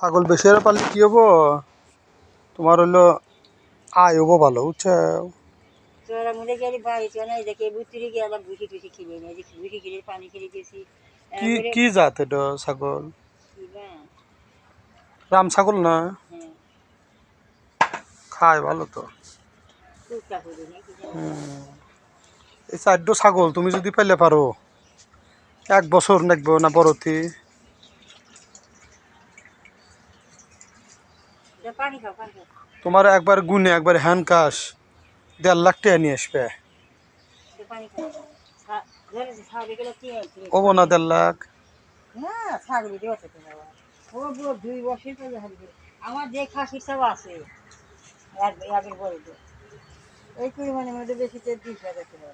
ছাগল বেশি আর পারলে কি হবো, তোমার হলো আয় হবো ভালো, বুঝছো? তোরা মনে গেলে বাড়িতে না দেখে বুতুরি গেলাম ভুসি টুসি খেলে না যে ভুসি খেলে পানি খেলে গেছি কি এরপরে কি জাত এটা ছাগল? কি বা রাম ছাগল না? হ্যাঁ খায় ভালো তো। টুকটা করে না কি জানি এই চারটো ছাগল তুমি যদি পেলে পারো 1 বছর নাকবো না বড়তি, পানি খাও পানি খাও তোমার একবার গুনে একবার হ্যান্ড 1.5 লাখ টাকা নিয়ে আসবে। পানি খাও ধরে ছাগল গেলে কি ওবো না 1.5 লাখ? না ছাগল দেওয়া তো বাবা ও বুড়ো 2 বছর পরে হারিয়ে আমার যে খাসির সব আছে আগের বড় এই পরিমাণের মধ্যে বেশিতে 20,000 টাকা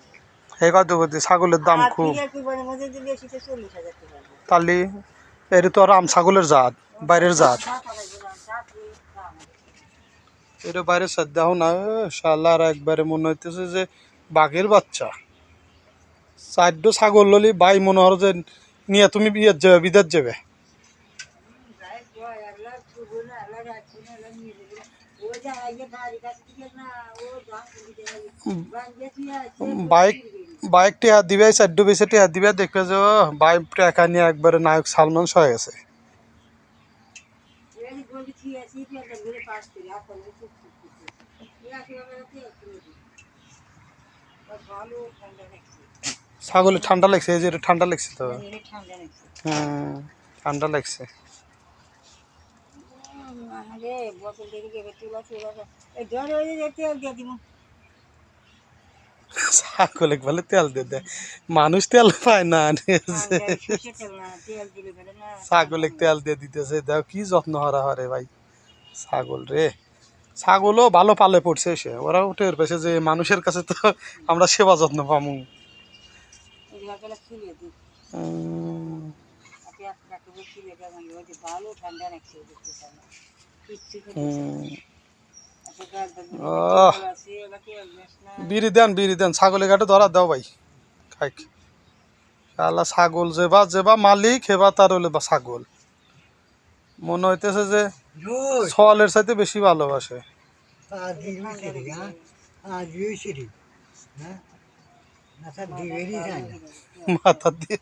এই কত বলতে ছাগলের দাম আর খুব। ফিরের পরিমাণের মধ্যে যে বেশিতে 40,000 টাকা তাহলে এটা তো রাম ছাগলের জাত, বাইরের জাত। এটা বাইরের জাত দেখো না, শালার একবারে মনে হইতেছে যে বাঘের বাচ্চা। চারটো ছাগল ললি বাই মনে হলো যে নিয়ে তুমি বিয়ের যাবে, বিদেশ যাবে। বাইক বাইক টিয়া দিবে, চারটো বেশি টিয়া দিবে, দেখবে যে বাইক টাকা নিয়ে একবারে নায়ক সালমান হয়ে গেছে। ছাগলের ঠান্ডা লাগছে, এই যে এটা ঠান্ডা লাগছে তো। ঠান্ডা লাগছে। ছাগলে বলে তেল দিয়ে দেয়, মানুষ তেল পায় না। ছাগলে তেল দিয়ে দিতেছে, দেখো কি যত্ন হারা হরে ভাই ছাগল রে। ছাগলও ভালো পালে পড়ছে সে, ওরাও টের পেয়েছে যে মানুষের কাছে তো আমরা সেবা যত্ন পামু। বিড়ি দেন ছাগলের ঘাটে ধরা দাও ভাই খাই। শালা ছাগল যেবা যেবা মালিক হেবা তার হলে বা ছাগল মনে হইতেছে যে ছলের সাথে বেশি ভালোবাসে। মাথা দিয়ে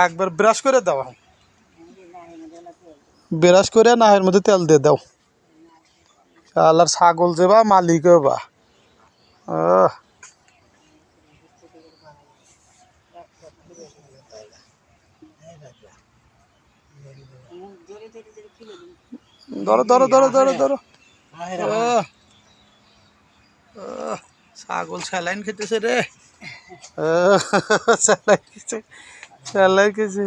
একবার ব্রাশ করে দাও, ব্রাশ করে নাহের মধ্যে তেল দিয়ে দাও। শালার ছাগল যেবা মালিক বা ধরো ধরো ধরো ধরো ধরো। ছাগল স্যালাইন খেতেছে রে, স্যালাইন খেছে, স্যালাইন খেছে।